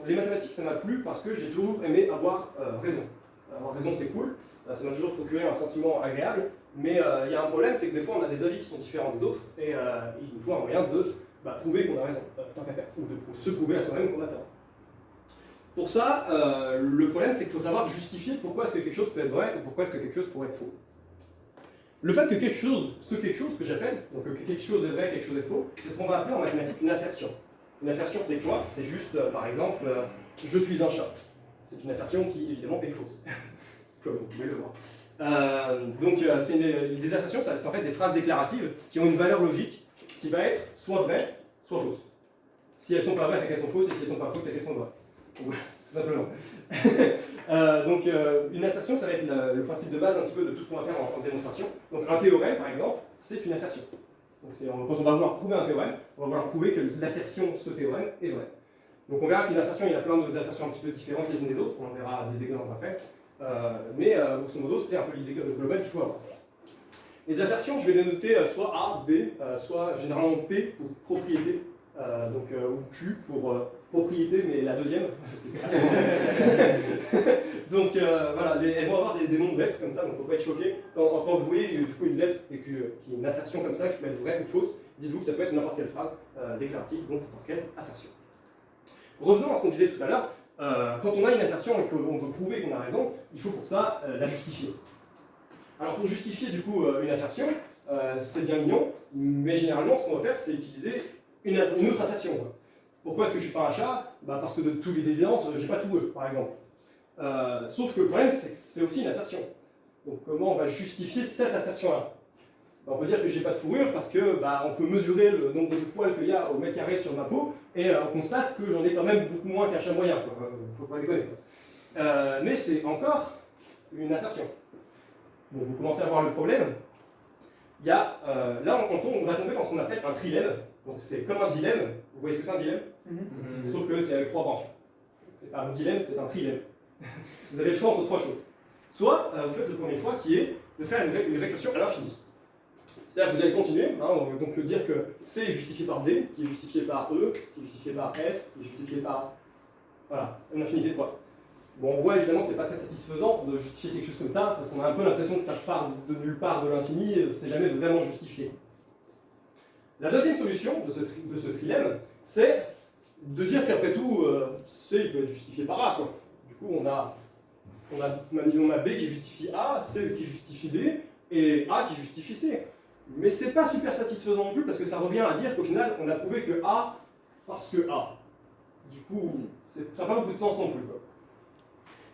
Les mathématiques, ça m'a plu parce que j'ai toujours aimé avoir raison. Avoir raison, c'est cool, ça m'a toujours procuré un sentiment agréable, mais il y a un problème, c'est que des fois on a des avis qui sont différents des autres, et il nous faut un moyen de prouver qu'on a raison, tant qu'à faire, ou de se prouver à soi-même qu'on a tort. Pour ça, le problème, c'est qu'il faut savoir justifier pourquoi est-ce que quelque chose peut être vrai, ou pourquoi est-ce que quelque chose pourrait être faux. Le fait que ce quelque chose que j'appelle, donc que quelque chose est vrai, quelque chose est faux, c'est ce qu'on va appeler en mathématiques une assertion. Une assertion, c'est quoi? C'est juste, par exemple, je suis un chat. C'est une assertion qui, évidemment, est fausse, comme vous pouvez le voir. Des assertions, c'est en fait des phrases déclaratives qui ont une valeur logique qui va être soit vraie, soit fausse. Si elles sont pas vraies, c'est qu'elles sont fausses, et si elles sont pas fausses, c'est qu'elles sont vraies. Tout simplement. Une assertion, ça va être le principe de base un petit peu de tout ce qu'on va faire en démonstration. Donc un théorème, par exemple, c'est une assertion. Donc quand on va vouloir prouver un théorème, on va vouloir prouver que l'assertion de ce théorème est vraie. Donc on verra qu'une assertion, il y a plein d'assertions un petit peu différentes les unes des autres, on verra des exemples après. Mais grosso modo, c'est un peu l'idée globale qu'il faut avoir. Les assertions, je vais les noter soit A, B, soit généralement P pour propriété, ou Q pour propriété, mais la deuxième, parce que c'est donc voilà, elles vont avoir des noms de lettres comme ça, donc il ne faut pas être choqué. Quand vous voyez du coup, une lettre et qu'il y a une assertion comme ça qui peut être vraie ou fausse, dites-vous que ça peut être n'importe quelle phrase déclarative, donc n'importe quelle assertion. Revenons à ce qu'on disait tout à l'heure, quand on a une assertion et qu'on veut prouver qu'on a raison, il faut pour ça la justifier. Alors pour justifier du coup une assertion, c'est bien mignon, mais généralement ce qu'on va faire c'est utiliser une autre assertion. Pourquoi est-ce que je ne suis pas un chat? Parce que de toute évidence, j'ai pas tout par exemple. Sauf que le problème c'est que c'est aussi une assertion. Donc comment on va justifier cette assertion-là? On peut dire que j'ai pas de fourrure parce que on peut mesurer le nombre de poils qu'il y a au mètre carré sur ma peau et on constate que j'en ai quand même beaucoup moins qu'un chat moyen. Faut pas déconner. Mais c'est encore une assertion. Donc vous commencez à voir le problème. Il y a, là on va tomber dans ce qu'on appelle un trilemme. Donc c'est comme un dilemme. Vous voyez ce que c'est un dilemme? Sauf que c'est avec 3 branches. C'est pas un dilemme, c'est un trilemme. Vous avez le choix entre 3 choses. Soit vous faites le premier choix qui est de faire une récursion à l'infini. C'est-à-dire que vous allez continuer, donc dire que C est justifié par D, qui est justifié par E, qui est justifié par F, qui est justifié par... Voilà, une infinité de fois. Bon, on voit évidemment que c'est pas très satisfaisant de justifier quelque chose comme ça, parce qu'on a un peu l'impression que ça part de nulle part de l'infini, c'est jamais vraiment justifié. La deuxième solution de ce trilemme, c'est de dire qu'après tout, C il peut être justifié par A, quoi. Du coup, on a B qui justifie A, C qui justifie B, et A qui justifie C. Mais c'est pas super satisfaisant non plus, parce que ça revient à dire qu'au final, on a prouvé que A parce que A. Du coup, ça n'a pas beaucoup de sens non plus, quoi.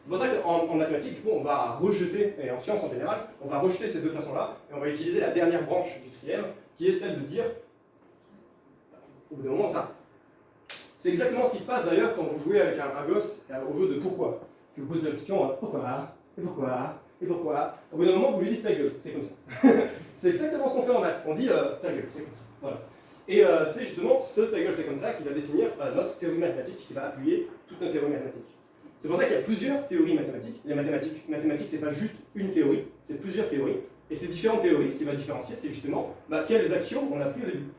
C'est pour ça qu'en mathématiques, du coup, on va rejeter, et en sciences en général, on va rejeter ces deux façons-là, et on va utiliser la dernière branche du trilemme, qui est celle de dire, au bout d'un moment, ça. C'est exactement ce qui se passe d'ailleurs quand vous jouez avec un gosse au jeu de pourquoi. Je vous pose la question, pourquoi, et pourquoi, et pourquoi. Au bout d'un moment, vous lui dites ta gueule, c'est comme ça. C'est exactement ce qu'on fait en maths, on dit ta gueule, c'est comme ça. Voilà. Et c'est justement ce ta gueule, c'est comme ça qui va définir notre théorie mathématique, qui va appuyer toute notre théorie mathématique. C'est pour ça qu'il y a plusieurs théories mathématiques. Les mathématiques, c'est pas juste une théorie, c'est plusieurs théories. Et ces différentes théories, ce qui va différencier, c'est justement quelles actions on a pris au début.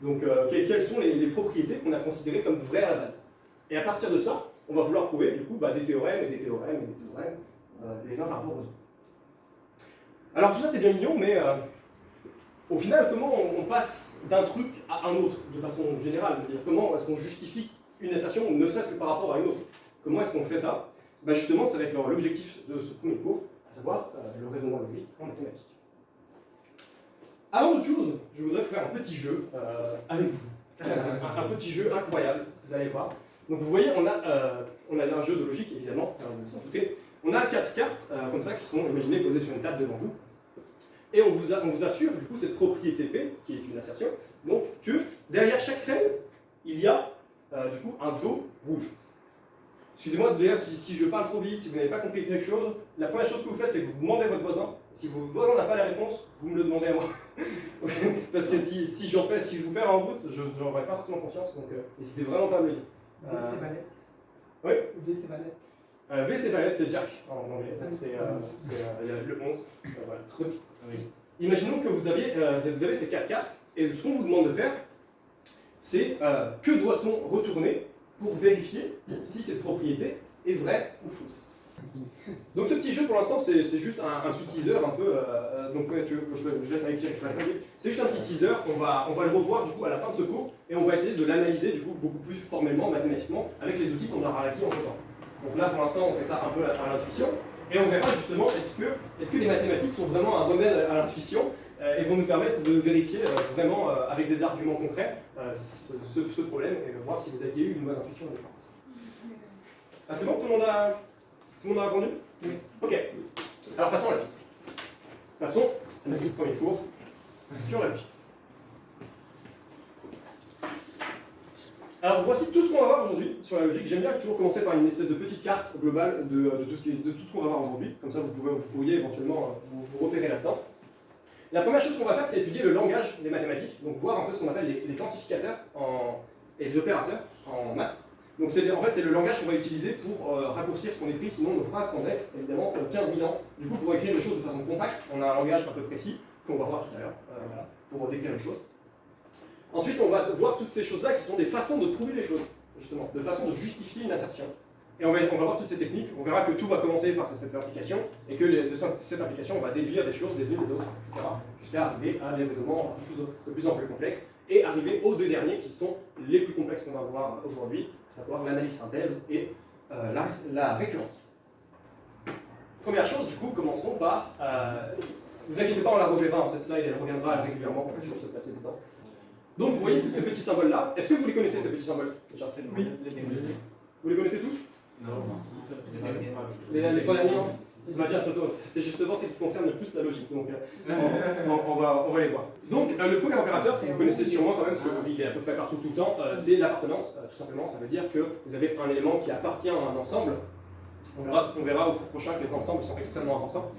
Donc, quelles sont les propriétés qu'on a considérées comme vraies à la base. Et à partir de ça, on va vouloir prouver du coup des théorèmes et des théorèmes et des théorèmes, les uns par rapport aux autres. Alors tout ça c'est bien mignon, mais au final, comment on passe d'un truc à un autre, de façon générale? Je veux dire, comment est-ce qu'on justifie une assertion, ne serait-ce que par rapport à une autre? Comment est-ce qu'on fait ça? Justement, ça va être l'objectif de ce premier cours, à savoir le raisonnement logique en mathématiques. Avant toute chose, je voudrais faire un petit jeu avec vous. Un petit jeu incroyable, vous allez voir. Donc vous voyez, on a un jeu de logique, évidemment, vous vous en doutez. On a 4 cartes, comme ça, qui sont imaginées posées sur une table devant vous. Et on vous assure, du coup, cette propriété P, qui est une assertion, donc que derrière chaque reine, il y a, du coup, un dos rouge. Excusez-moi, d'ailleurs, si je parle trop vite, si vous n'avez pas compris quelque chose, la première chose que vous faites, c'est que vous demandez à votre voisin. Si votre voisin n'a pas la réponse, vous me le demandez à moi. Parce que si je vous perds en route, je n'aurai pas forcément confiance, donc n'hésitez vraiment pas à me le dire. V c'est Valette. Oui. V c'est Valette. V c'est Valette, c'est Jack en anglais. C'est le 11. Voilà. Oui. Imaginons que vous avez ces 4 cartes, et ce qu'on vous demande de faire, c'est que doit-on retourner pour vérifier si cette propriété est vraie ou fausse. Donc ce petit jeu pour l'instant c'est juste un petit teaser un peu, donc je laisse Alexis récupérer. C'est juste un petit teaser, on va le revoir du coup à la fin de ce cours et on va essayer de l'analyser du coup beaucoup plus formellement, mathématiquement, avec les outils qu'on aura acquis entre temps. Donc là pour l'instant on fait ça un peu à l'intuition et on verra justement est-ce que les mathématiques sont vraiment un remède à l'intuition et vont nous permettre de vérifier vraiment avec des arguments concrets ce problème et voir si vous aviez eu une bonne intuition en défense. Ah c'est bon, tout le monde a répondu? Oui. Ok. Alors passons à la suite. Passons à notre premier cours sur la logique. Alors voici tout ce qu'on va voir aujourd'hui sur la logique. J'aime bien toujours commencer par une espèce de petite carte globale de tout ce qu'on va voir aujourd'hui. Comme ça vous pourriez éventuellement vous repérer là-dedans. La première chose qu'on va faire, c'est étudier le langage des mathématiques, donc voir un peu ce qu'on appelle les quantificateurs et les opérateurs en maths. Donc en fait c'est le langage qu'on va utiliser pour raccourcir ce qu'on écrit, sinon nos phrases prendraient évidemment 15 000 ans. Du coup pour écrire les choses de façon compacte, on a un langage un peu précis, qu'on va voir tout à l'heure, voilà, pour décrire les choses. Ensuite on va voir toutes ces choses-là qui sont des façons de prouver les choses, justement, de façon de justifier une assertion. Et on va voir toutes ces techniques, on verra que tout va commencer par cette application, et que de cette application on va déduire des choses des unes des autres, etc. Jusqu'à arriver à des raisonnements de plus en plus complexes, et arriver aux deux derniers qui sont les plus complexes qu'on va voir aujourd'hui, à savoir l'analyse synthèse et la récurrence. Première chose, du coup, commençons par... vous inquiétez pas, on la reverra, cette slide elle reviendra régulièrement, on peut toujours se passer dedans. Donc vous voyez tous ces petits symboles-là, est-ce que vous les connaissez ces petits symboles? Déjà, oui. Vous les connaissez tous? Non. Les trois derniers, non? Bah tiens, c'est justement ce qui concerne le plus la logique, donc on va les voir. Donc le premier opérateur, que vous connaissez sûrement quand même, parce qu'il est à peu près partout tout le temps, c'est l'appartenance. Tout simplement, ça veut dire que vous avez un élément qui appartient à un ensemble. On verra au cours prochain que les ensembles sont extrêmement importants.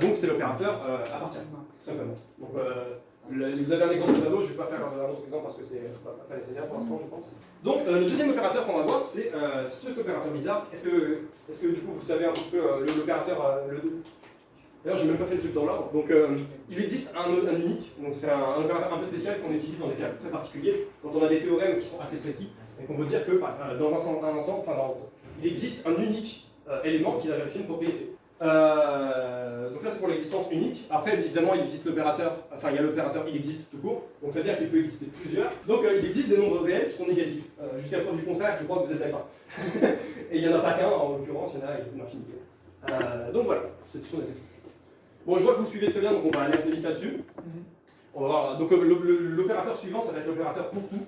Donc c'est l'opérateur appartient, tout simplement. Donc, vous avez un exemple de tableau, je ne vais pas faire un autre exemple parce que c'est pas nécessaire pour l'instant, je pense. Donc le deuxième opérateur qu'on va voir, c'est cet opérateur bizarre. Est-ce que du coup vous savez un petit peu l'opérateur... D'ailleurs, je n'ai même pas fait le truc dans l'ordre. Donc il existe un unique, donc c'est un opérateur un peu spécial qu'on utilise dans des cas très particuliers, quand on a des théorèmes qui sont assez précis, et qu'on veut dire que dans un ensemble, il existe un unique élément qui va vérifier une propriété. Donc ça c'est pour l'existence unique. Après évidemment il existe l'opérateur, enfin il y a l'opérateur il existe tout court, donc ça veut dire qu'il peut exister plusieurs. Donc il existe des nombres réels qui sont négatifs. Jusqu'à preuve du contraire, je crois que vous êtes d'accord. Et il n'y en a pas qu'un en l'occurrence, il y en a une infinité. Donc voilà, ce sont des exceptions. Bon je vois que vous suivez très bien, donc on va aller assez vite là-dessus. On va voir. Donc l'opérateur suivant ça va être l'opérateur pour tout.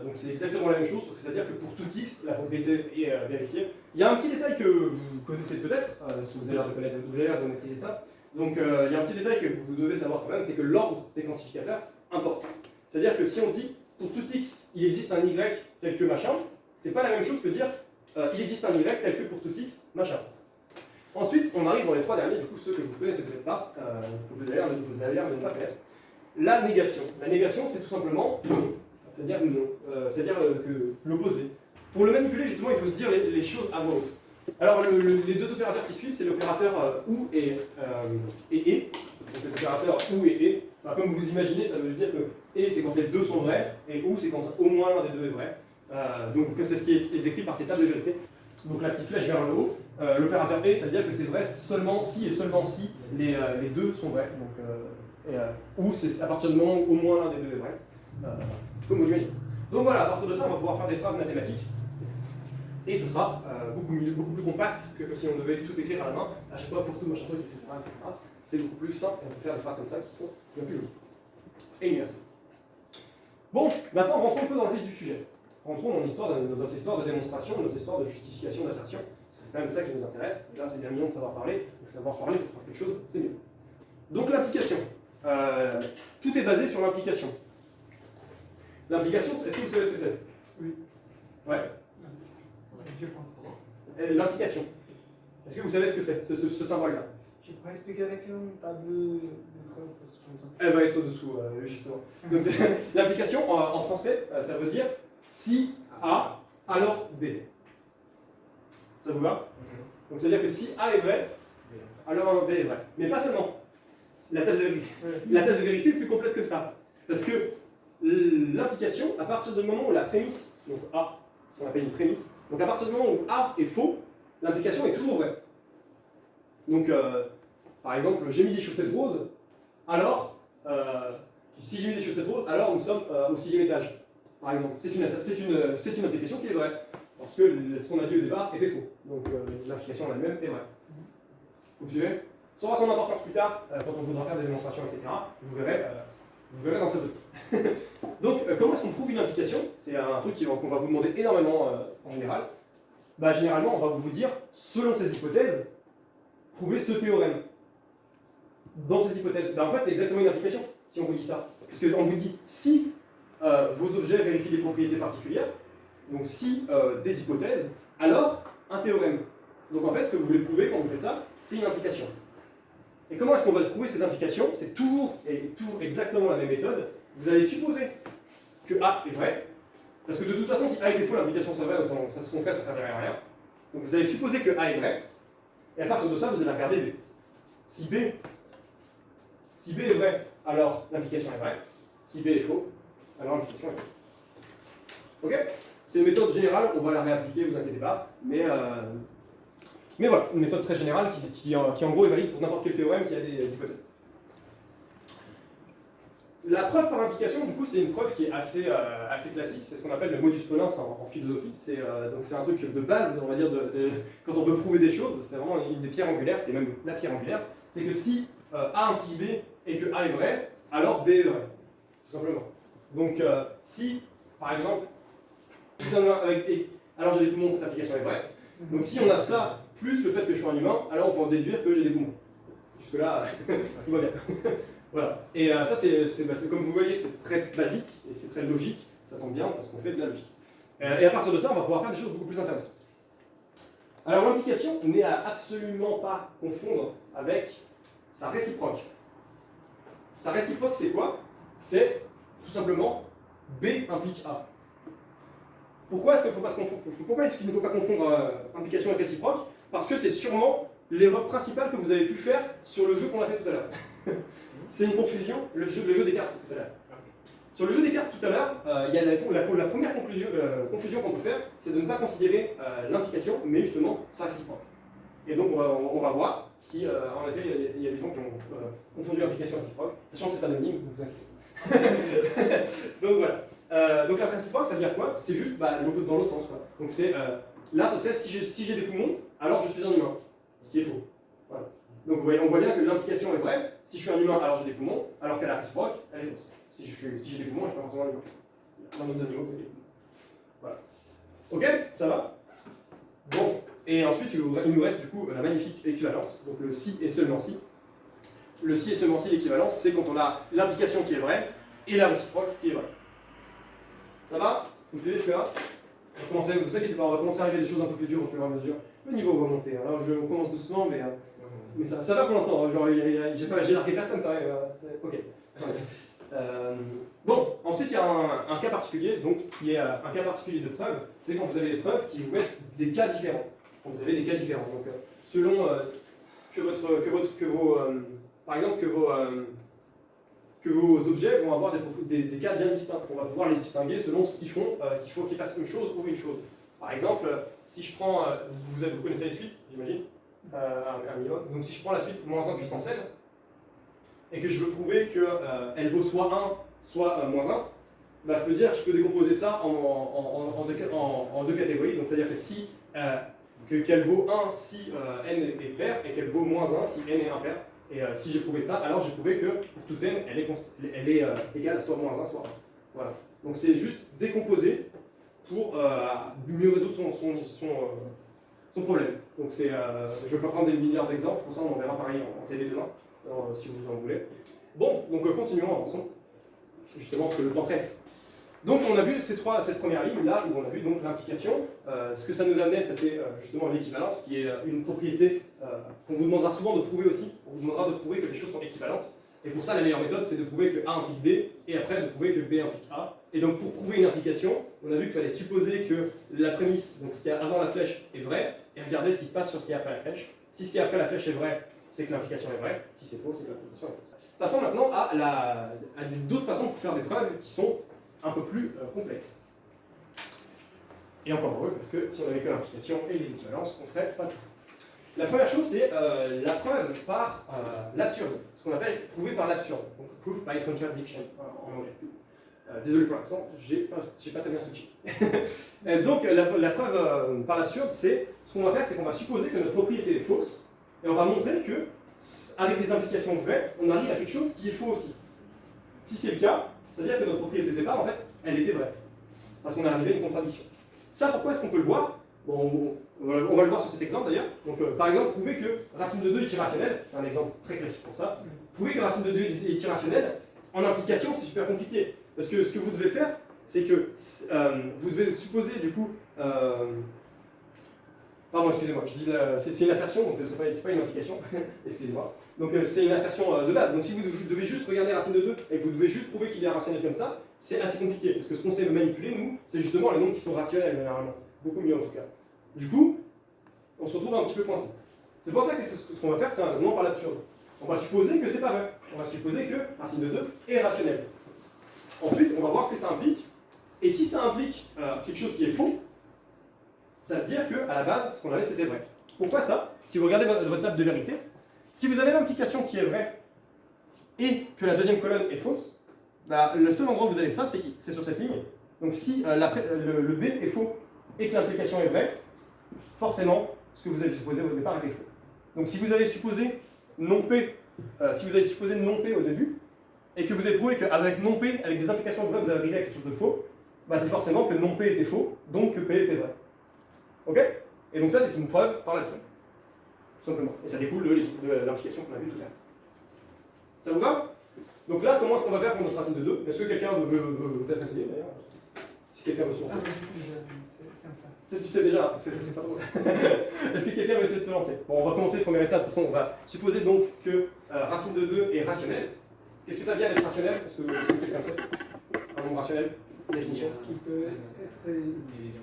Donc c'est exactement la même chose, c'est-à-dire que pour tout x, la propriété est vérifiée. Il y a un petit détail que vous connaissez peut-être, si vous avez l'air de connaître, vous avez l'air de maîtriser ça. Donc il y a un petit détail que vous devez savoir quand même, c'est que l'ordre des quantificateurs importe. C'est-à-dire que si on dit pour tout x, il existe un y tel que machin, c'est pas la même chose que dire il existe un y tel que pour tout x, machin. Ensuite, on arrive dans les trois derniers, du coup ceux que vous connaissez peut-être pas, que vous avez l'air de ne pas connaître. La négation. La négation, c'est tout simplement non. C'est-à-dire non, c'est-à-dire que l'opposé. Pour le manipuler, justement, il faut se dire les choses à voix haute. Alors, les deux opérateurs qui suivent, c'est l'opérateur ou et. Donc, cet opérateur ou et. Enfin, comme vous imaginez, ça veut juste dire que et c'est quand les deux sont vrais, et ou c'est quand au moins l'un des deux est vrai. Donc, c'est ce qui est décrit par ces tables de vérité. Donc, la petite flèche vers le haut. L'opérateur et, ça veut dire que c'est vrai seulement si et seulement si les deux sont vrais. Donc, ou c'est à partir du moment où au moins l'un des deux est vrai. Comme vous l'imaginez. Donc voilà, à partir de ça, on va pouvoir faire des phrases mathématiques. Et ce sera beaucoup plus compact que si on devait tout écrire à la main, à chaque fois pour tout, machin truc, etc. C'est beaucoup plus simple et on peut faire des phrases comme ça qui sont bien plus jolies. Et universelles. Bon, maintenant rentrons un peu dans le vif du sujet. Rentrons dans notre histoire de démonstration, notre histoire de justification d'assertion. C'est quand même ça qui nous intéresse. Là, c'est bien mignon de savoir parler. Il faut savoir parler pour faire quelque chose, c'est mieux. Donc l'application. Tout est basé sur l'implication. L'implication, est-ce que vous savez ce que c'est? Oui. Ouais. Je pense pas. L'implication. Est-ce que vous savez ce que c'est, ce symbole-là? Je pourrais expliquer avec un tableau de preuve, par exemple. Elle va être au-dessous, justement. Donc, l'implication, en français, ça veut dire si A, alors B. Ça vous va? Donc, c'est-à-dire que si A est vrai, alors B est vrai. Mais pas seulement. La thèse de vérité est plus complète que ça. Parce que l'implication, à partir du moment où la prémisse, donc A, ce qu'on appelle une prémisse. Donc à partir du moment où A est faux, l'implication est toujours vraie. Donc par exemple, j'ai mis des chaussettes roses, alors si j'ai mis des chaussettes roses, alors nous sommes au 6e étage. Par exemple, c'est une implication qui est vraie, parce que ce qu'on a dit au départ était faux. Donc l'implication en elle-même est vraie. Vous suivez? Ça aura son importance plus tard, quand on voudra faire des démonstrations, etc. Vous verrez dans ce doute. Donc, comment est-ce qu'on prouve une implication? C'est un truc qu'on va vous demander énormément en général. Bah, généralement, on va vous dire, selon ces hypothèses, prouvez ce théorème. Dans ces hypothèses, bah, en fait, c'est exactement une implication, si on vous dit ça. Parce qu'on vous dit, si vos objets vérifient des propriétés particulières, donc si des hypothèses, alors un théorème. Donc en fait, ce que vous voulez prouver quand vous faites ça, c'est une implication. Et comment est-ce qu'on va prouver ces implications? C'est toujours exactement la même méthode. Vous allez supposer que A est vrai, parce que de toute façon, si A était faux, l'implication serait vraie, donc ça, ce qu'on fait, ça ne servirait à rien. Donc vous allez supposer que A est vrai, et à partir de ça, vous allez regarder B. Si B est vrai, alors l'implication est vraie. Si B est faux, alors l'implication est fausse. Ok? C'est une méthode générale, on va la réappliquer, vous inquiétez pas, mais voilà, une méthode très générale qui en gros est valide pour n'importe quel théorème qui a des hypothèses. La preuve par implication, du coup, c'est une preuve qui est assez classique, c'est ce qu'on appelle le modus ponens en philosophie. Donc c'est un truc de base, on va dire, quand on veut prouver des choses, c'est vraiment une des pierres angulaires, c'est même la pierre angulaire, c'est que si A implique B et que A est vrai, alors B est vrai, tout simplement. Donc si, par exemple, alors j'ai des poumons, cette application est vraie. Donc si on a ça, plus le fait que je sois un humain, alors on peut en déduire que j'ai des poumons. Jusque-là, tout va bien. Voilà. Et ça, c'est comme vous voyez, c'est très basique et c'est très logique. Ça tombe bien parce qu'on fait de la logique. Et à partir de ça, on va pouvoir faire des choses beaucoup plus intéressantes. Alors l'implication n'est à absolument pas confondre avec sa réciproque. Sa réciproque, c'est quoi? C'est tout simplement B implique A. Pourquoi est-ce qu'il ne faut pas confondre implication et réciproque? Parce que c'est sûrement l'erreur principale que vous avez pu faire sur le jeu qu'on a fait tout à l'heure. C'est une confusion, le jeu des cartes tout à l'heure. Sur le jeu des cartes tout à l'heure, il y a la première confusion qu'on peut faire, c'est de ne pas considérer l'implication, mais justement sa réciproque. Et donc on va voir si, en effet, il y a des gens qui ont confondu implication et réciproque, sachant que c'est anonyme, ne vous inquiétez. Donc voilà. Donc la réciproque, ça veut dire quoi? C'est juste dans l'autre sens, quoi. Donc c'est là, ça serait si j'ai des poumons, alors je suis un humain. Ce qui est faux. Voilà. Donc on voit bien que l'implication est vraie. Si je suis un humain, alors j'ai des poumons, alors qu'à la réciproque, elle est fausse. Si j'ai des poumons, je ne suis pas forcément un humain. Il y a plein d'autres animaux qui ont des poumons. Voilà. Ok? Ça va? Bon. Et ensuite, il nous reste du coup la magnifique équivalence. Donc le si et seulement si. Le si et seulement si, l'équivalence, c'est quand on a l'implication qui est vraie et la réciproque qui est vraie. Ça va? Vous me suivez jusque-là? Vous inquiétez pas, on va commencer à arriver à des choses un peu plus dures au fur et à mesure. Le niveau va monter. Alors on commence doucement, mais ça va pour l'instant. Genre, j'ai largué personne quand même. Ok. Bon, ensuite il y a un cas particulier, donc qui est un cas particulier de preuve. C'est quand vous avez des preuves qui vous mettent des cas différents. Quand vous avez des cas différents. Donc selon par exemple que vos objets vont avoir des cas bien distincts. On va pouvoir les distinguer selon ce qu'ils font, qu'il faut qu'ils fassent une chose ou une chose. Par exemple, si je prends, vous connaissez les suites, j'imagine, un minimum. Donc si je prends la suite moins 1 puissance n, et que je veux prouver qu'elle vaut soit 1, soit moins 1, bah, je peux décomposer ça en deux catégories. Donc c'est-à-dire que si qu'elle vaut 1 si n est pair, et qu'elle vaut moins 1 si n est impair. Et si j'ai prouvé ça, alors j'ai prouvé que pour toute n, elle est égale à soit moins 1, soit 1. Voilà. Donc c'est juste décomposer pour mieux résoudre son problème. Donc je ne vais pas prendre des milliards d'exemples, pour ça on en verra pareil en télé demain, si vous en voulez. Bon, donc continuons, avançons, justement parce que le temps presse. Donc on a vu cette première ligne là où on a vu donc l'implication. Ce que ça nous amenait, c'était justement l'équivalence, qui est une propriété qu'on vous demandera souvent de prouver aussi. On vous demandera de prouver que les choses sont équivalentes. Et pour ça, la meilleure méthode, c'est de prouver que A implique B, et après de prouver que B implique A. Et donc pour prouver une implication, on a vu qu'il fallait supposer que la prémisse, donc ce qu'il y a avant la flèche, est vrai, et regarder ce qui se passe sur ce qu'il y a après la flèche. Si ce qui est après la flèche est vrai, c'est que l'implication est vraie. Si c'est faux, c'est que l'implication est fausse. Passons maintenant à d'autres façons de faire des preuves qui sont un peu plus complexes. Et encore heureux, parce que si on avait que l'implication et les équivalences, on ferait pas tout. La première chose, c'est la preuve par l'absurde, ce qu'on appelle prouver par l'absurde, donc proof by contradiction en anglais. Désolé pour l'accent, j'ai pas très bien switché. Donc la preuve par l'absurde, c'est ce qu'on va faire, c'est qu'on va supposer que notre propriété est fausse, et on va montrer que avec des implications vraies, on arrive à quelque chose qui est faux aussi. Si c'est le cas, c'est-à-dire que notre propriété de départ, en fait, elle était vraie, parce qu'on est arrivé à une contradiction. Ça, pourquoi est-ce qu'on peut le voir? Bon, on va le voir sur cet exemple d'ailleurs. Donc, par exemple, prouver que racine de 2 est irrationnelle, c'est un exemple très classique pour ça. Prouver que racine de 2 est irrationnelle, en implication, c'est super compliqué. Parce que ce que vous devez faire, c'est que vous devez supposer du coup. Pardon, excusez-moi, je dis c'est une assertion, donc c'est pas une implication. Excusez-moi. Donc c'est une assertion de base. Donc si vous devez juste regarder racine de 2 et que vous devez juste prouver qu'il est rationnel comme ça, c'est assez compliqué. Parce que ce qu'on sait manipuler, nous, c'est justement les nombres qui sont rationnels généralement. Beaucoup mieux en tout cas. Du coup, on se retrouve un petit peu coincé. C'est pour ça que ce qu'on va faire, c'est un raisonnement par l'absurde. On va supposer que c'est pas vrai. On va supposer que racine de 2 est rationnelle. Ensuite, on va voir ce que ça implique. Et si ça implique quelque chose qui est faux, ça veut dire qu'à la base, ce qu'on avait, c'était vrai. Pourquoi ça? Si vous regardez votre table de vérité, si vous avez l'implication qui est vraie et que la deuxième colonne est fausse, bah, le seul endroit où vous avez ça, c'est sur cette ligne. Donc si le B est faux et que l'implication est vraie, forcément, ce que vous avez supposé au départ était faux. Donc si vous avez supposé non P, non P au début, et que vous avez prouvé qu'avec non P, avec des implications vraies, vous arrivez à quelque chose de faux, bah c'est forcément que non P était faux, donc que P était vrai. Ok? Et donc ça, c'est une preuve par l'absurde. Tout simplement. Et ça découle de l'implication qu'on a vue tout à l'heure. Ça vous va? Donc là, comment est-ce qu'on va faire pour notre racine de 2? Est-ce que quelqu'un veut peut-être essayer d'ailleurs? Si quelqu'un veut se lancer. Tu sais déjà, c'est pas drôle. Est-ce que quelqu'un veut essayer de se lancer? Bon, on va commencer la première étape. De toute façon, on va supposer donc que racine de 2 est rationnelle. Qu'est-ce que ça vient d'être rationnel? Est-ce que quelqu'un sait? Un nombre rationnel? Définition? Qui peut être division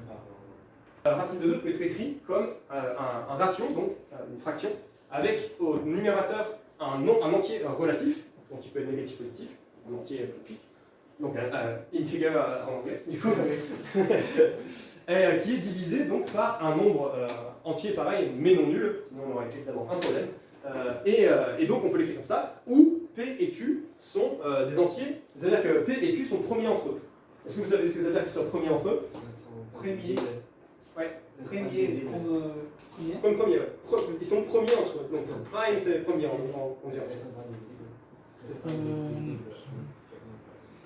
par racine de 2 peut être écrit comme un ratio, donc une fraction, avec au numérateur un entier relatif, donc qui peut être négatif positif, un entier politique, donc integer en anglais, du coup, qui est divisé donc par un nombre entier pareil, mais non nul, sinon on aurait évidemment un problème. Et donc on peut l'écrire comme ça, où P et Q sont des entiers, c'est-à-dire que P et Q sont premiers entre eux. Est-ce que vous savez ce que ça veut dire qu'ils sont premiers entre eux? premier. Ouais. Premier comme premier. Comme premier, ouais. Ils sont premiers entre eux. Donc prime c'est premier en dirait.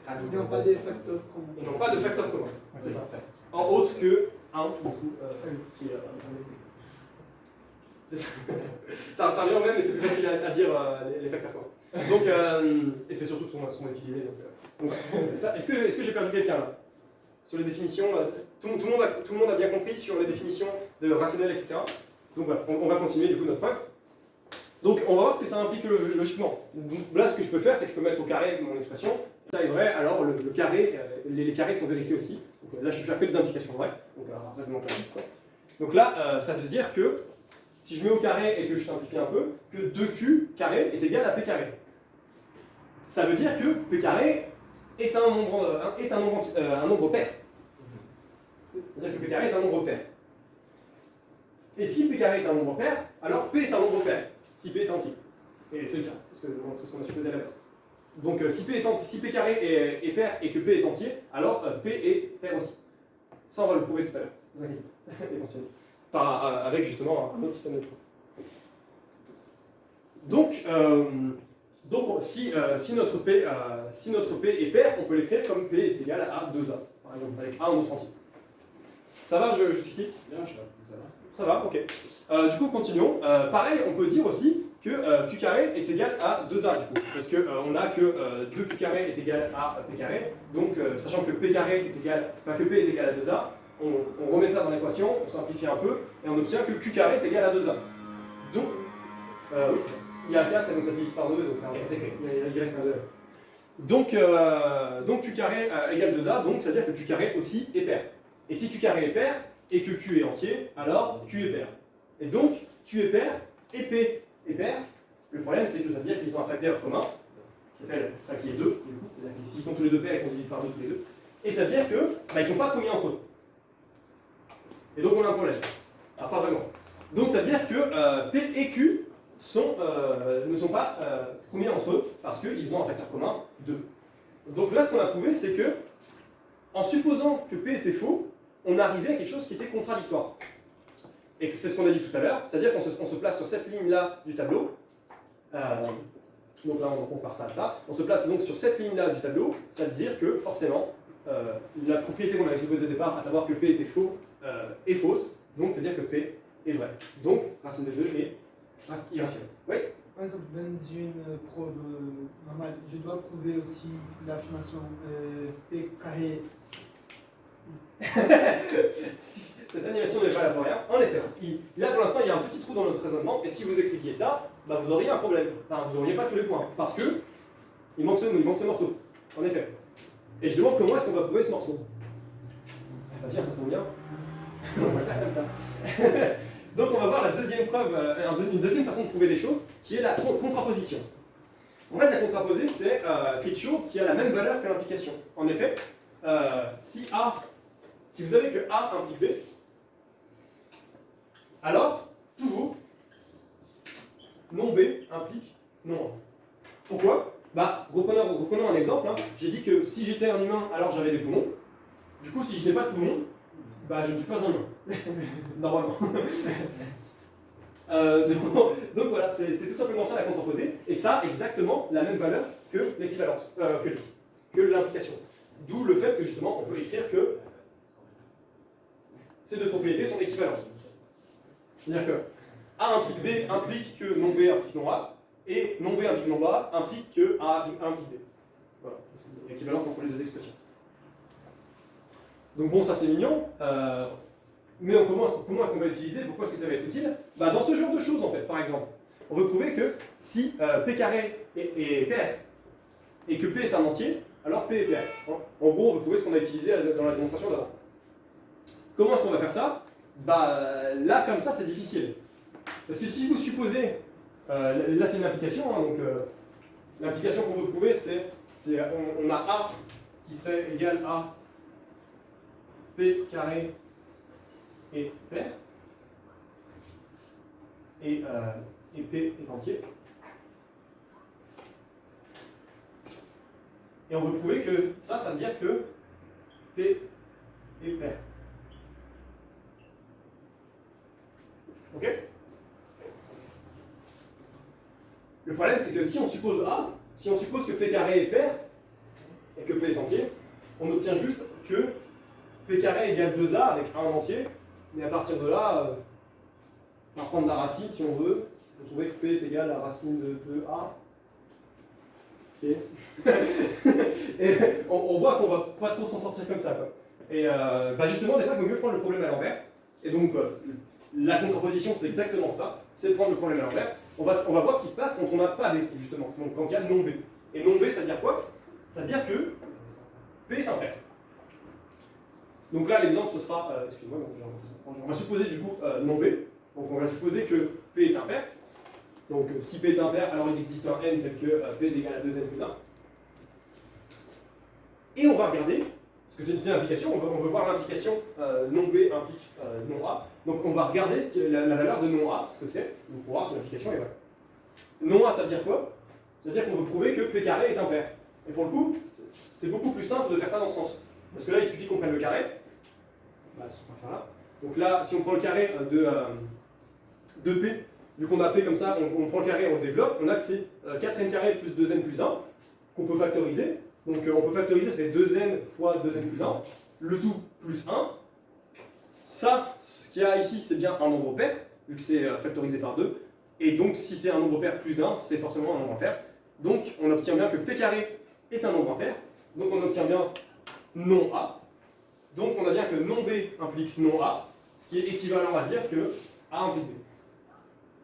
Ils n'ont pas des facteurs communs. Ils n'ont pas de facteur commun. C'est ça. En autre que 1, du coup, qui est ça revient au même, mais c'est plus facile à dire les facteurs communs. Donc, et c'est surtout ce qu'on va utiliser. Donc, c'est ça. Est-ce que j'ai perdu quelqu'un là? Sur les définitions, tout le monde a bien compris sur les définitions de rationnel, etc. Donc voilà, on va continuer du coup notre preuve. Donc on va voir ce que ça implique logiquement. Donc, là, ce que je peux faire, c'est que je peux mettre au carré mon expression. Si ça est vrai, alors le carré, les carrés sont vérifiés aussi. Donc là, je vais faire que des implications vraies. Donc un raisonnement classique, quoi. Donc là, ça veut dire que si je mets au carré et que je simplifie un peu, que 2q carré est égal à p carré. Ça veut dire que p carré est un nombre pair. C'est-à-dire que p carré est un nombre pair. Et si p carré est un nombre pair, alors p est un nombre pair, si p est entier. Et c'est le cas, parce que c'est ce qu'on a supposé à la base. Donc si p carré est pair et que p est entier, alors p est pair aussi. Ça, on va le prouver tout à l'heure, ne vous inquiétez pas, éventuellement. Avec justement un autre système de preuve. Donc si notre P est pair, on peut l'écrire comme P est égal à 2A, par exemple, avec A en autre entier. Ça va jusqu'ici? Bien, ça va. Ça va, ok. Du coup, continuons. Pareil, on peut dire aussi que Q carré est égal à 2A, du coup, parce qu'on a que 2Q carré est égal à P carré, donc sachant que P carré est égal, enfin que P est égal à 2A, on remet ça dans l'équation, on simplifie un peu, et on obtient que Q carré est égal à 2A. Donc, oui, il y a 4, et donc ça divise par 2, donc il reste un 2. Donc Q carré égale 2A, donc ça veut dire que Q carré aussi est pair. Et si Q carré est pair, et que Q est entier, alors Q est pair. Et donc, Q est pair, et P est pair. Le problème, c'est que ça veut dire qu'ils ont un facteur commun, qui est 2, du coup. S'ils sont tous les deux pairs, ils sont divisés par 2 tous les deux. Et ça veut dire que ils ne sont pas premiers entre eux. Et donc on a un problème. Ah, pas vraiment. Donc ça veut dire que P et Q ne sont pas combinés entre eux parce qu'ils ont un facteur commun 2. Donc là, ce qu'on a prouvé, c'est que en supposant que P était faux, on arrivait à quelque chose qui était contradictoire. Et c'est ce qu'on a dit tout à l'heure, c'est-à-dire qu'on se place sur cette ligne-là du tableau. Donc là, on compare ça à ça. On se place donc sur cette ligne-là du tableau, ça veut dire que forcément, la propriété qu'on avait supposée au départ, à savoir que P était faux, est fausse. Donc, c'est-à-dire que P est vrai. Donc, racine de 2 est irrationnelle. Oui. Par exemple, dans une preuve normale, je dois prouver aussi l'affirmation P carré. Cette animation n'est pas là pour rien. En effet, là pour l'instant, il y a un petit trou dans notre raisonnement, et si vous écriviez ça, bah, vous auriez un problème. Enfin, vous n'auriez pas tous les points, parce que il manque ce morceau. En effet. Et je demande comment est-ce qu'on va prouver ce morceau. On va dire, ça tombe bien. On va le faire comme ça. Donc on va voir la deuxième preuve, une deuxième façon de prouver les choses, qui est la contraposition. En fait, la contraposée, c'est quelque chose qui a la même valeur que l'implication. En effet, si vous avez que A implique B, alors, toujours, non B implique non A. Pourquoi? Bah, reprenons un exemple. Hein. J'ai dit que si j'étais un humain, alors j'avais des poumons. Du coup, si je n'ai pas de poumons, bah, je ne suis pas un humain. Normalement. Donc voilà, c'est tout simplement ça la contraposée. Et ça a exactement la même valeur que l'équivalence, que l'implication. D'où le fait que justement, on peut écrire que ces deux propriétés sont équivalentes. C'est-à-dire que A implique B implique que non B implique non A, et non B implique non A implique que A implique B. Voilà, c'est l'équivalence entre les deux expressions. Donc bon, ça c'est mignon, mais comment est-ce qu'on va l'utiliser? Pourquoi est-ce que ça va être utile? Bah, dans ce genre de choses en fait, par exemple. On veut prouver que si P carré est pair, et que P est un entier, alors P est pair. En gros, on veut prouver ce qu'on a utilisé dans la démonstration d'avant. Comment est-ce qu'on va faire ça? Bah, là, comme ça, c'est difficile. Parce que si vous supposez, là c'est une application, hein, donc l'application qu'on veut prouver, c'est on a A qui serait égal à P carré et pair, et P est entier. Et on veut prouver que ça veut dire que P est pair. Ok? Le problème, c'est que si on suppose A, si on suppose que P carré est pair, et que P est entier, on obtient juste que P carré égale 2A avec A en entier, mais à partir de là, on va prendre la racine si on veut, on peut trouver que P est égal à la racine de 2A. Okay. Et on voit qu'on va pas trop s'en sortir comme ça, quoi. Et bah justement, des fois, il vaut mieux prendre le problème à l'envers. Et donc, la contraposition, c'est exactement ça, c'est de prendre le problème à l'envers. On va voir ce qui se passe quand on n'a pas B, justement, donc quand il y a non B. Et non B, ça veut dire quoi? Ça veut dire que P est un pair. Donc là, l'exemple, ce sera, excuse-moi, on va supposer du coup non B. Donc on va supposer que P est un pair. Donc si P est un pair, alors il existe un N tel que P est égal à 2N plus 1. Et on va regarder, parce que c'est une application, on veut voir l'implication non B implique non A. Donc on va regarder la valeur de non A, ce que c'est, pour voir si l'application est vraie. Non A, ça veut dire quoi? Ça veut dire qu'on veut prouver que P carré est un pair. Et pour le coup, c'est beaucoup plus simple de faire ça dans ce sens. Parce que là, il suffit qu'on prenne le carré. Bah, on va faire là. Donc là, si on prend le carré de P, vu qu'on a P comme ça, on prend le carré, on le développe, on a que c'est 4n carré plus 2n plus 1, qu'on peut factoriser. Donc on peut factoriser, ça fait 2n fois 2n plus 1, le tout plus 1. Ça, ce qu'il y a ici, c'est bien un nombre pair, vu que c'est factorisé par 2. Et donc si c'est un nombre pair plus 1, c'est forcément un nombre impair. Donc on obtient bien que P carré est un nombre impair. Donc on obtient bien non A. Donc on a bien que non B implique non A, ce qui est équivalent à dire que A implique B.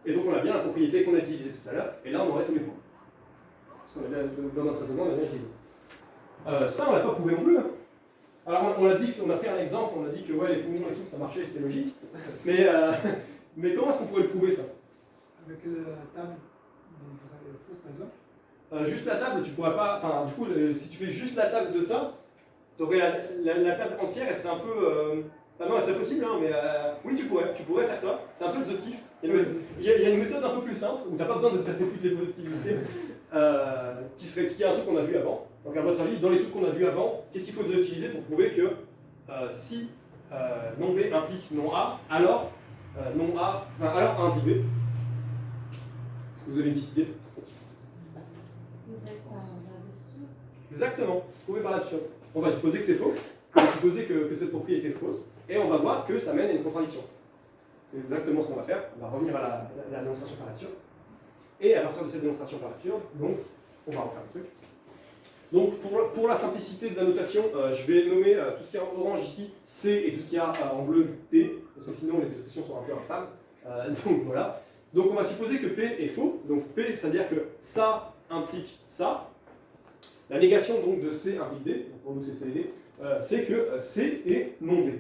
Et donc on a bien la propriété qu'on a utilisée tout à l'heure, et là on aurait tous les points. Parce qu'on a bien, dans notre raisonnement, on a bien utilisé ça. Ça on l'a pas prouvé non plus. Hein. Alors on a dit qu'on a fait un exemple, on a dit que ouais, les poumons et tout ça marchait, c'était logique. Mais comment est-ce qu'on pourrait le prouver ça? Avec la table des vraies et fausses par exemple? Juste la table, tu pourrais pas. Enfin, du coup, si tu fais juste la table de ça, tu aurais la table entière, elle serait un peu. Ah non, c'est possible, hein, mais oui, tu pourrais faire ça. C'est un peu exhaustif. Il y a une méthode un peu plus simple où tu n'as pas besoin de traiter toutes les possibilités, qui est un truc qu'on a vu avant. Donc, à votre avis, dans les trucs qu'on a vus avant, qu'est-ce qu'il faudrait utiliser pour prouver que si non B implique non A, alors alors A implique B? Est-ce que vous avez une petite idée? Exactement, prouver par l'absurde. On va supposer que c'est faux, on va supposer que cette propriété est fausse, et on va voir que ça mène à une contradiction. C'est exactement ce qu'on va faire. On va revenir à la démonstration par l'absurde. Et à partir de cette démonstration par l'absurde, donc, on va refaire le truc. Donc, pour la simplicité de la notation, je vais nommer tout ce qui est en orange ici C et tout ce qui est en bleu T, parce que sinon les expressions sont un peu infâmes. Donc voilà. Donc on va supposer que P est faux. Donc P, c'est-à-dire que ça implique ça. La négation donc de C implique D, donc pour nous c'est C et D, c'est que C est non D.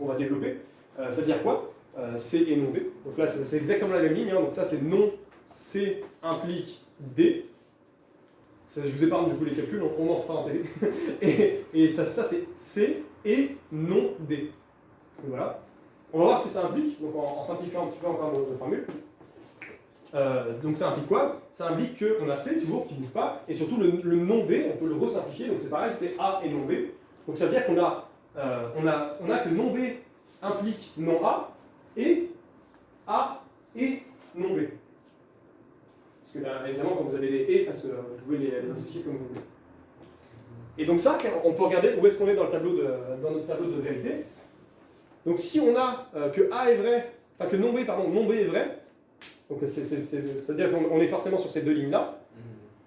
On va développer. Ça veut dire quoi? C est non D. Donc là c'est exactement la même ligne, hein. Donc ça c'est non C implique D. Ça, je vous épargne du coup les calculs, on en fera en télé. et ça c'est C et non D. Donc voilà. On va voir ce que ça implique, donc en simplifiant un petit peu encore nos formules. Donc ça implique quoi? Ça implique qu'on a C toujours qui ne bouge pas, et surtout le non D, on peut le resimplifier, donc c'est pareil, c'est A et non B. Donc ça veut dire qu'on a que non B implique non A et non B. Parce que là, évidemment, quand vous avez des et, vous pouvez les associer comme vous voulez. Et donc ça, on peut regarder où est-ce qu'on est dans notre tableau de vérité. Donc si on a que A est vrai, enfin que non B est vrai, donc c'est-à-dire qu'on est forcément sur ces deux lignes-là,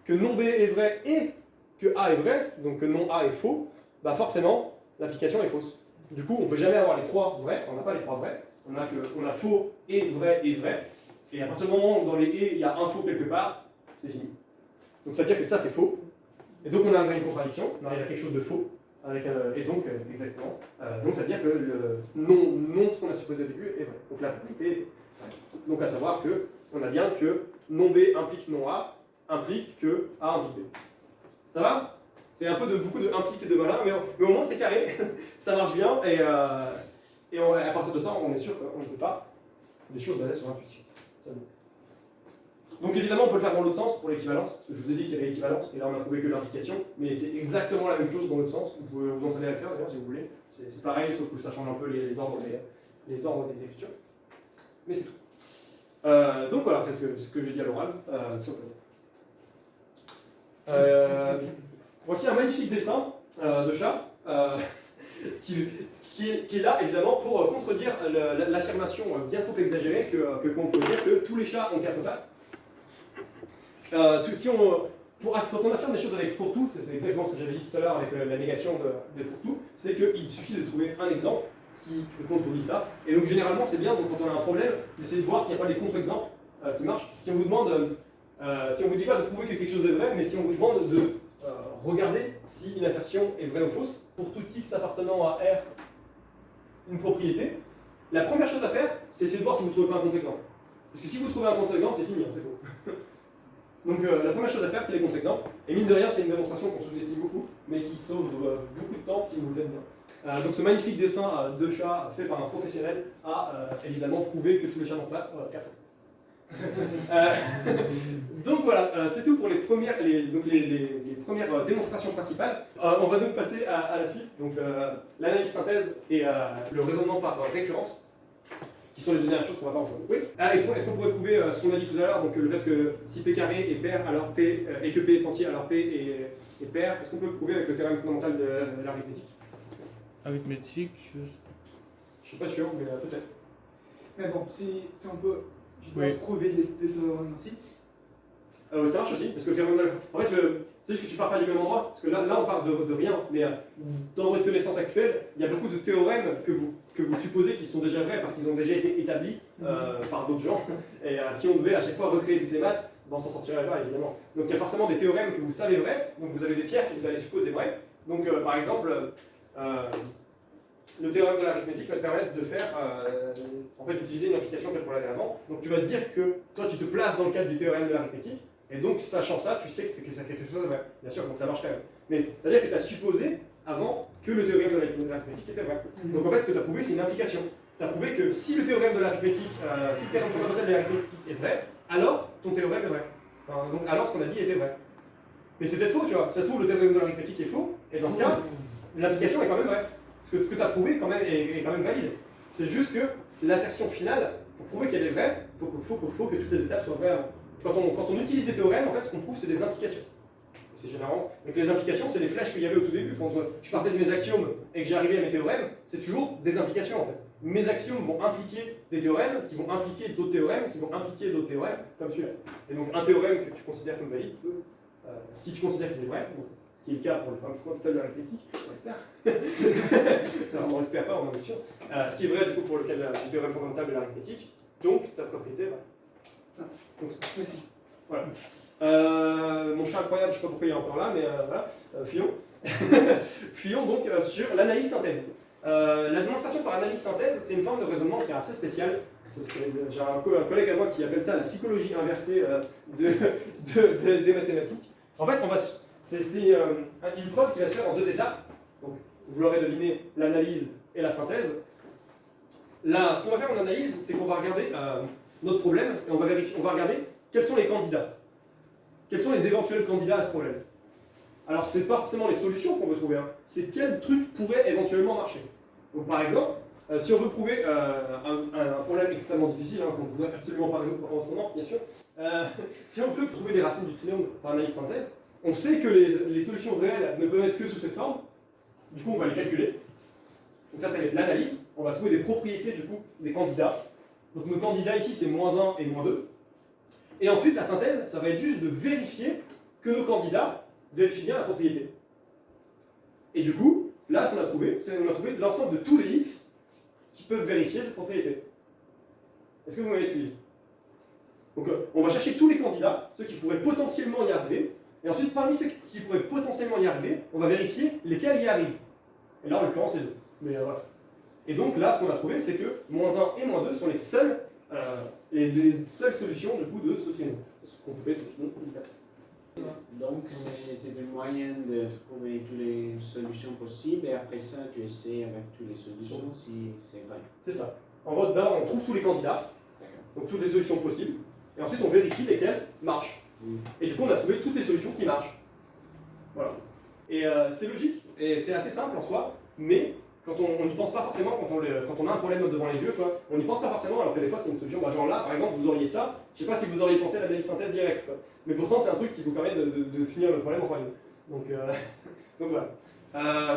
que non B est vrai et que A est vrai, donc que non A est faux, bah forcément l'application est fausse. Du coup, on ne peut jamais avoir les trois vrais, on n'a pas les trois vrais, on a faux et vrai, et à partir du moment où dans les et il y a un faux quelque part, c'est fini. Donc ça veut dire que ça c'est faux, et donc on arrive à une contradiction, on arrive à quelque chose de faux. Et donc, exactement. Donc, ça veut dire que le non ce qu'on a supposé au début est vrai. Donc, la propriété reste. Donc, à savoir que on a bien que non B implique non A, implique que A implique B. Ça va? C'est un peu beaucoup de implique et de malin, mais au moins c'est carré, ça marche bien, et à partir de ça, on est sûr qu'on ne peut pas des choses basées sur l'intuition. Donc évidemment, on peut le faire dans l'autre sens pour l'équivalence, parce que je vous ai dit qu'il y avait l'équivalence, et là on a trouvé que l'implication, mais c'est exactement la même chose dans l'autre sens. Vous pouvez vous entraîner à le faire d'ailleurs si vous voulez. C'est pareil, sauf que ça change un peu les ordres des écritures. Mais c'est tout. Donc voilà, c'est ce que j'ai dit à l'oral, tout simplement. Voici un magnifique dessin de chat, qui est là évidemment pour contredire l'affirmation bien trop exagérée qu'on peut dire que tous les chats ont quatre pattes. Quand on affirme des choses avec pour tout, c'est exactement ce que j'avais dit tout à l'heure avec la négation de pour tout, c'est qu'il suffit de trouver un exemple qui contredit ça. Et donc généralement c'est bien, donc, quand on a un problème, d'essayer de voir s'il n'y a pas des contre-exemples qui marchent. Si on vous demande, si on vous dit pas de prouver que quelque chose est vrai, mais si on vous demande de regarder si une assertion est vraie ou fausse, pour tout x appartenant à R, une propriété, la première chose à faire, c'est essayer de voir si vous ne trouvez pas un contre-exemple. Parce que si vous trouvez un contre-exemple, c'est fini, hein, c'est faux. Donc la première chose à faire, c'est les contre-exemples. Et mine de rien, c'est une démonstration qu'on sous-estime beaucoup, mais qui sauve beaucoup de temps si vous le faites bien. Donc ce magnifique dessin de chat fait par un professionnel a évidemment prouvé que tous les chats n'ont pas 4 pattes. Donc voilà, c'est tout pour les premières démonstrations principales. On va donc passer à la suite, donc l'analyse synthèse et le raisonnement par récurrence, qui sont les deux dernières choses qu'on va voir aujourd'hui. Oui. Est-ce qu'on pourrait prouver ce qu'on a dit tout à l'heure, donc le fait que si P carré est pair, alors P, et que P est entier, alors P est pair, est-ce qu'on peut le prouver avec le théorème fondamental de l'arithmétique? Arithmétique, Je suis pas sûr, mais peut-être. Mais bon, si on peut, je dois prouver des théorèmes aussi. Ça marche aussi, parce que le théorème de la... En fait, c'est juste que tu pars pas du même endroit, parce que là on part de rien, mais dans votre connaissance actuelle, il y a beaucoup de théorèmes que vous supposez qu'ils sont déjà vrais, parce qu'ils ont déjà été établis par d'autres gens, et si on devait à chaque fois recréer toutes les maths, on s'en sortirait pas évidemment. Donc il y a forcément des théorèmes que vous savez vrais, donc vous avez des pierres que vous allez supposer vraies. Donc par exemple, le théorème de l'arithmétique va te permettre de faire, en fait, d'utiliser une application telle qu'on l'avait avant. Donc tu vas te dire que toi tu te places dans le cadre du théorème de l'arithmétique, et donc sachant ça, tu sais que c'est quelque chose de vrai. Bien sûr, donc ça marche quand même. Mais c'est-à-dire que tu as supposé avant que le théorème de l'arithmétique était vrai. Donc en fait, ce que tu as prouvé, c'est une implication. Tu as prouvé que si le théorème de l'arithmétique, si le théorème fondamental de l'arithmétique est vrai, alors ton théorème est vrai. Enfin, donc alors ce qu'on a dit était vrai. Mais c'est peut-être faux, tu vois. Ça se trouve, le théorème de l'arithmétique est faux, et dans ce cas, l'implication est quand même vraie. Parce que ce que tu as prouvé quand même est quand même valide. C'est juste que l'assertion finale, pour prouver qu'elle est vraie, il faut que toutes les étapes soient vraies avant. Quand on utilise des théorèmes, en fait, ce qu'on prouve, c'est des implications. C'est généralement. Donc les implications, c'est les flèches qu'il y avait au tout début. Quand je partais de mes axiomes et que j'arrivais à mes théorèmes, c'est toujours des implications en fait. Mes axiomes vont impliquer des théorèmes, qui vont impliquer d'autres théorèmes, qui vont impliquer d'autres théorèmes, comme celui-là. Et donc un théorème que tu considères comme valide peut, si tu considères qu'il est vrai, donc, ce qui est le cas pour le fondamental de l'arithmétique, on espère. Alors on l'espère pas, on en est sûr. Ce qui est vrai du coup pour le cas du théorème fondamental de l'arithmétique, donc ta propriété est vraie. Donc mais si. Voilà. Mon chat incroyable, je ne sais pas pourquoi il est encore là, mais voilà, fuyons. Fuyons donc sur l'analyse-synthèse. La démonstration par analyse-synthèse, c'est une forme de raisonnement qui est assez spéciale. J'ai un collègue à moi qui appelle ça la psychologie inversée des mathématiques. En fait, c'est une preuve qui va se faire en deux étapes. Donc, vous l'aurez deviné, l'analyse et la synthèse. Là, ce qu'on va faire en analyse, c'est qu'on va regarder notre problème et on va regarder quels sont les candidats. Quels sont les éventuels candidats à ce problème? Alors, ce n'est pas forcément les solutions qu'on veut trouver, hein. C'est quel truc pourrait éventuellement marcher. Donc, par exemple, si on veut prouver un problème extrêmement difficile, hein, qu'on ne voudrait absolument pas résoudre autrement, bien sûr, si on veut trouver les racines du trinôme par analyse-synthèse, on sait que les solutions réelles ne peuvent être que sous cette forme, du coup, on va les calculer. Donc, ça va être l'analyse. On va trouver des propriétés, du coup, des candidats. Donc, nos candidats ici, c'est -1 et -2. Et ensuite, la synthèse, ça va être juste de vérifier que nos candidats vérifient bien la propriété. Et du coup, là, ce qu'on a trouvé, c'est qu'on a trouvé l'ensemble de tous les x qui peuvent vérifier cette propriété. Est-ce que vous m'avez suivi? Donc, on va chercher tous les candidats, ceux qui pourraient potentiellement y arriver, et ensuite, parmi ceux qui pourraient potentiellement y arriver, on va vérifier lesquels y arrivent. Et là, en l'occurrence, les deux. Mais voilà. Et donc, là, ce qu'on a trouvé, c'est que -1 et -2 sont les seules solutions du coup de ce trinôme. Ce qu'on pouvait Donc c'est une moyenne de trouver toutes les solutions possibles et après ça tu essaies avec toutes les solutions si c'est vrai. C'est ça. En gros, d'abord on trouve tous les candidats, donc toutes les solutions possibles, et ensuite on vérifie lesquelles marchent. Et du coup on a trouvé toutes les solutions qui marchent. Voilà. Et c'est logique, et c'est assez simple en soi, mais quand on n'y pense pas forcément, quand on a un problème devant les yeux, quoi, on n'y pense pas forcément, alors que des fois c'est une solution, bah, genre là par exemple vous auriez ça, je sais pas si vous auriez pensé à l'analyse synthèse directe, quoi. Mais pourtant c'est un truc qui vous permet de finir le problème en 3 minutes. Donc voilà.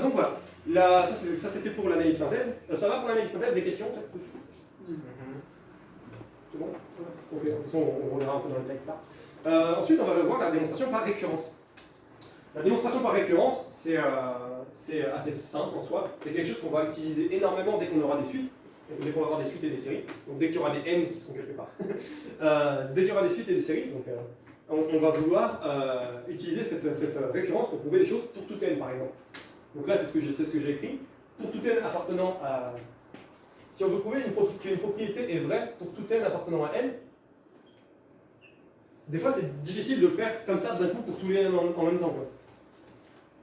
Donc voilà, là, ça c'était pour l'analyse synthèse. Ça va pour l'analyse synthèse, des questions peut-être? C'est bon? Ok, de toute façon on verra un peu dans le détail plus tard. Ensuite on va voir la démonstration par récurrence. La démonstration par récurrence, c'est assez simple en soi. C'est quelque chose qu'on va utiliser énormément dès qu'on aura des suites. Dès qu'on va avoir des suites et des séries. Donc dès qu'il y aura des n qui sont quelque part. Dès qu'il y aura des suites et des séries, donc, on va vouloir utiliser cette récurrence pour prouver des choses pour tout n par exemple. Donc là c'est ce que j'ai écrit. Pour tout n appartenant à... Si on veut prouver qu'une propriété est vraie pour tout n appartenant à n, des fois c'est difficile de le faire comme ça d'un coup pour tous les n en même temps, quoi.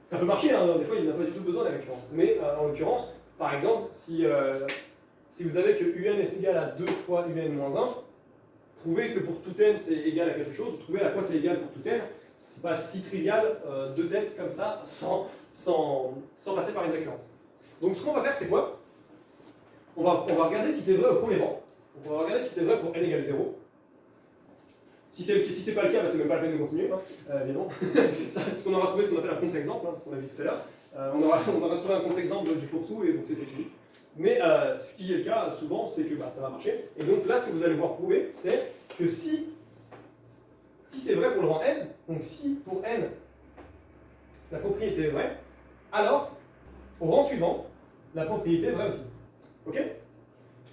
Ça peut marcher, hein, des fois il n'y en a pas du tout besoin de la récurrence. Mais en l'occurrence, par exemple, si vous avez que un est égal à 2 fois un moins 1, prouver que pour tout n c'est égal à quelque chose, trouver à quoi c'est égal pour tout n, c'est pas si trivial de d'être comme ça sans passer par une récurrence. Donc ce qu'on va faire c'est quoi? On va regarder si c'est vrai au premier rang. On va regarder si c'est vrai pour n égale 0. Si c'est pas le cas, bah, c'est même pas la peine de continuer, hein, évidemment. Parce qu'on aura trouvé ce qu'on appelle un contre-exemple, hein, ce qu'on a vu tout à l'heure. On aura trouvé un contre-exemple du pour tout et donc c'était fini. Mais ce qui est le cas souvent, c'est que bah, ça va marcher. Et donc là, ce que vous allez voir prouver, c'est que si c'est vrai pour le rang n, donc si pour n la propriété est vraie, alors au rang suivant, la propriété est vraie aussi. Ok?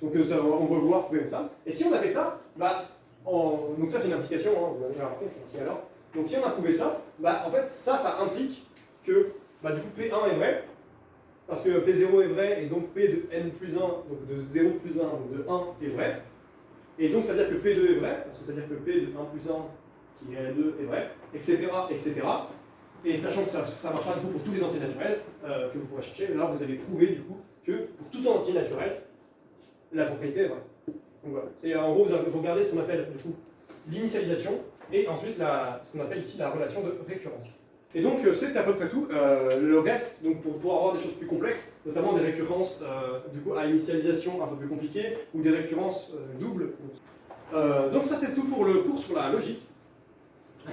Donc ça, on va vouloir prouver comme ça. Et si on a fait ça, bah, donc ça c'est une implication, hein, vous allez voir après, c'est aussi alors. Donc si on a prouvé ça, bah, en fait ça implique que bah, du coup P1 est vrai, parce que P0 est vrai, et donc P de n plus 1, donc de 0 plus 1, donc de 1 est vrai. Et donc ça veut dire que P2 est vrai, parce que ça veut dire que P de 1 plus 1 qui est 2 est vrai, etc. etc. Et sachant que ça ne marche pas du coup pour tous les entiers naturels que vous pourrez chercher, là vous allez prouver du coup que pour tout entier naturel, la propriété est vraie. Donc voilà. En gros, vous regardez ce qu'on appelle du coup l'initialisation et ensuite ce qu'on appelle ici la relation de récurrence. Et donc c'est à peu près tout. Le reste, donc pour avoir des choses plus complexes, notamment des récurrences du coup à initialisation un peu plus compliquées ou des récurrences doubles. Donc ça c'est tout pour le cours sur la logique.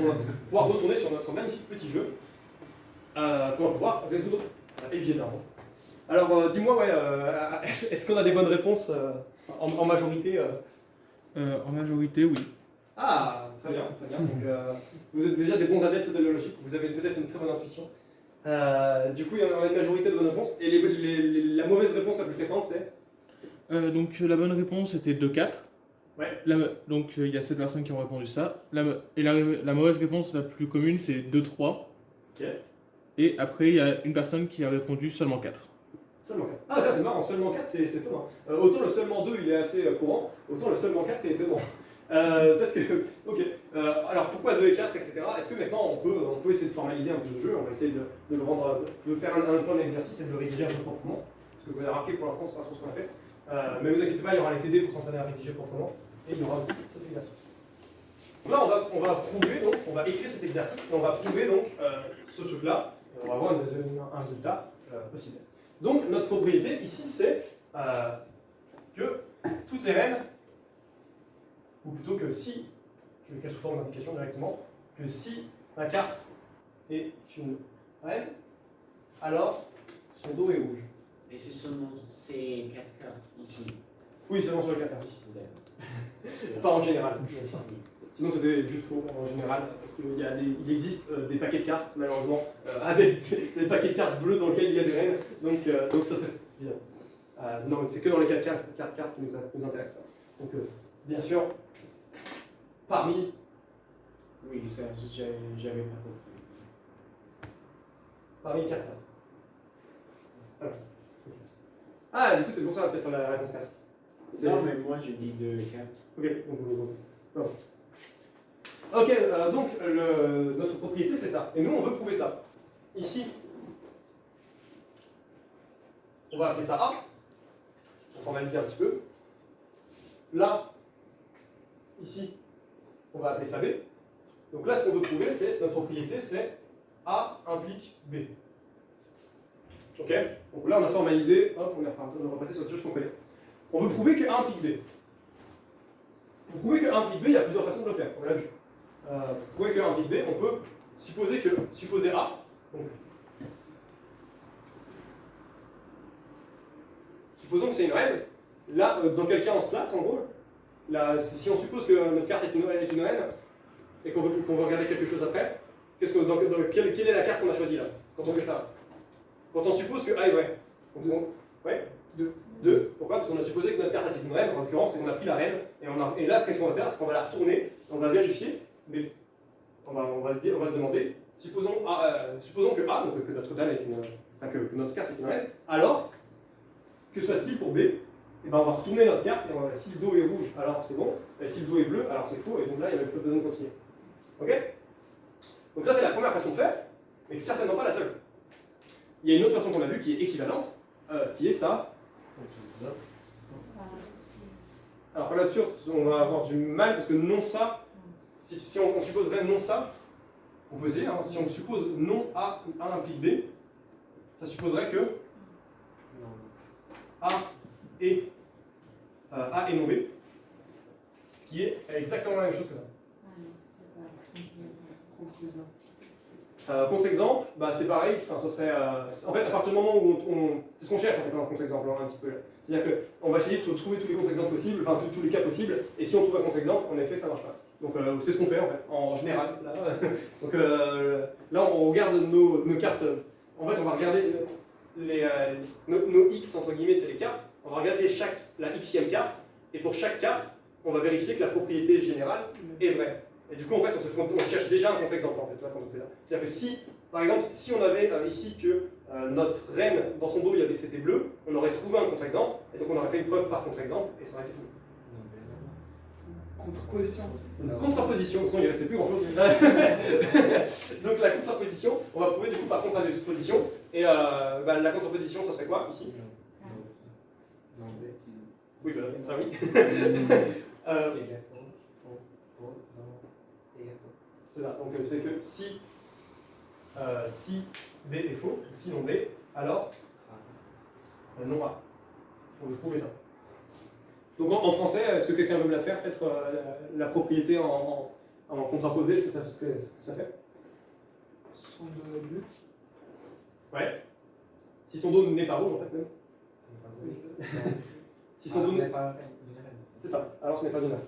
On va pouvoir retourner sur notre magnifique petit jeu qu'on va pouvoir résoudre évidemment. Alors dis-moi, ouais, est-ce qu'on a des bonnes réponses en majorité En majorité, oui. Ah, très bien, très bien. Donc, vous êtes déjà des bons adeptes de la logique, vous avez peut-être une très bonne intuition. Du coup, il y a une majorité de bonnes réponses. Et la mauvaise réponse la plus fréquente, c'est Donc la bonne réponse était 2-4. Ouais. Donc il y a 7 personnes qui ont répondu ça. La mauvaise réponse la plus commune, c'est 2-3. Ok. Et après, il y a une personne qui a répondu seulement 4. Seulement 4. Ah, ça c'est marrant, seulement 4, c'est étonnant. Autant le seulement 2, il est assez courant, autant le seulement 4 est étonnant. Peut-être que. Ok. Alors pourquoi 2 et 4, etc. Est-ce que maintenant on peut essayer de formaliser un peu ce jeu, on va essayer de le rendre, de faire un point d'exercice et de le rédiger un peu proprement. Parce que vous avez remarqué que pour l'instant, c'est pas trop ce qu'on a fait. Mais vous inquiétez pas, il y aura les TD pour s'entraîner à rédiger proprement. Et il y aura aussi cet exercice. Donc là, on va prouver, donc, on va écrire cet exercice et on va prouver donc ce truc-là. Et on va avoir un résultat possible. Donc notre propriété ici, c'est que toutes les reines, ou plutôt que si, je vais écrire sous forme d'application directement, que si la carte est une reine, alors son dos est rouge. Et c'est seulement ces 4 cartes ici. Oui, seulement sur le 4 cartes ici. D'accord. Pas en général. Sinon c'était juste faux en général, parce qu'il existe des paquets de cartes, malheureusement, avec des paquets de cartes bleues dans lesquels il y a des reines, donc ça c'est évident. Non, c'est que dans les 4 cartes qui nous intéressent. Donc bien sûr, parmi... Oui, ça, j'avais pas compris. Parmi les 4 cartes. Ah, du coup c'est pour ça peut-être la réponse 4. Non, mais moi j'ai dit 2 et 4. Ok, donc ok, donc notre propriété c'est ça. Et nous on veut prouver ça. Ici, on va appeler ça A, pour formaliser un petit peu. Là, ici, on va appeler ça B. Donc là ce qu'on veut prouver, c'est notre propriété, c'est A implique B. Ok. Donc là on a formalisé, hop, on est repassé sur le truc qu'on connaît. On veut prouver que A implique B. Pour prouver que A implique B, il y a plusieurs façons de le faire, on l'a vu. Pour prouver que A implique B, on peut supposer A. Donc, supposons que c'est une reine. Là, dans quel cas on se place en gros là, si on suppose que notre carte est une reine et qu'on veut regarder quelque chose après, quelle est la carte qu'on a choisie là quand on fait ça? Quand on suppose que A est vrai. Ouais, 2. Pourquoi? Parce qu'on a supposé que notre carte était une reine, en l'occurrence, et on a pris la reine, et là, qu'est-ce qu'on va faire? C'est qu'on va la retourner, on va vérifier, mais on va se demander, supposons que A, donc que notre dame est que notre carte est une reine, alors, que se passe-t-il pour B? Et ben on va retourner notre carte, et si le dos est rouge, alors c'est bon, et si le dos est bleu, alors c'est faux, et donc là, il n'y a même pas besoin de continuer. Ok? Donc ça, c'est la première façon de faire, mais certainement pas la seule. Il y a une autre façon qu'on a vue qui est équivalente, ce qui est ça. Alors pour l'absurde, on va avoir du mal parce que non ça, si on supposerait non ça, on peut essayer, hein, si on suppose non A implique B, ça supposerait que A est non B, ce qui est exactement la même chose que ça. Contre-exemple, bah, c'est pareil, ça serait. En fait, à partir du moment où c'est ce qu'on cherche en fait, un contre-exemple, un petit peu. C'est-à-dire qu'on va essayer de trouver tous les contre-exemples possibles, enfin tous les cas possibles, et si on trouve un contre-exemple, en effet, ça marche pas. Donc c'est ce qu'on fait en fait, en général. Là, donc là, on regarde nos cartes. En fait, on va regarder nos X, entre guillemets, c'est les cartes. On va regarder la Xème carte, et pour chaque carte, on va vérifier que la propriété générale est vraie. Et du coup, en fait, on cherche déjà un contre-exemple en fait, là, quand on fait ça. C'est-à-dire que si, par exemple, si on avait ici que notre reine, dans son dos, c'était bleu, on aurait trouvé un contre-exemple, et donc on aurait fait une preuve par contre-exemple, et ça aurait été faux. Contreposition. Une contraposition, de toute façon il ne restait plus grand chose. Donc la contraposition, on va prouver du coup par contraposition. Et la contraposition, ça serait quoi ici? Oui, voilà, ça oui. C'est ça, donc c'est que si B est faux, ou si non B, alors non A. On veut prouver ça. Donc en français, est-ce que quelqu'un veut me la faire, peut-être la propriété en contraposé, ce que ça fait? Son de bleu. Ouais. Si son dos n'est pas rouge, en fait, même. Si son dos n'est pas. C'est ça, alors ce n'est pas une A.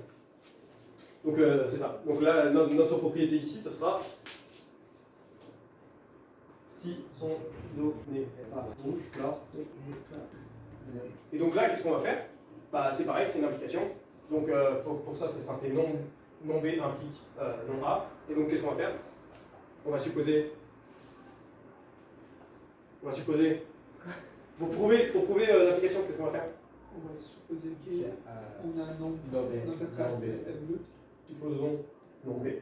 Donc c'est ça. Donc là, notre propriété ici, ce sera si son dos n'est pas rouge, alors. Et donc là, qu'est-ce qu'on va faire? Bah, c'est pareil, c'est une implication. Donc pour ça, c'est non B implique non A. Et donc qu'est-ce qu'on va faire? On va supposer. Pour prouver l'implication, qu'est-ce qu'on va faire? On va supposer qu'on a un nombre notre carte est bleu. Supposons non B. Donc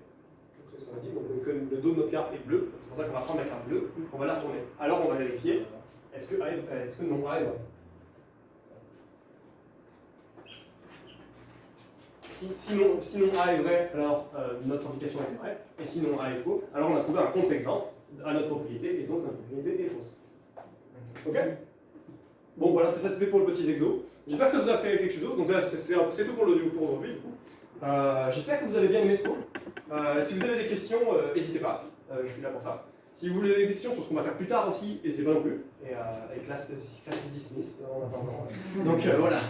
c'est ce qu'on a dit. Donc que le dos de notre carte est bleu. C'est pour ça qu'on va prendre la carte bleue. On va la retourner. Alors on va vérifier. Est-ce que non A est vrai? Si non A est vrai, alors notre implication est vraie. Et si non A est faux, alors on a trouvé un contre-exemple à notre propriété. Et donc notre propriété est fausse. Ok? Bon voilà, ça c'était pour le petit exo. J'espère que ça vous a fait quelque chose. Donc là c'est tout pour l'audio pour aujourd'hui. J'espère que vous avez bien aimé ce cours. Si vous avez des questions, n'hésitez pas. Je suis là pour ça. Si vous voulez des questions sur ce qu'on va faire plus tard aussi, n'hésitez pas non plus. Et classe is dismissed en attendant. Donc voilà.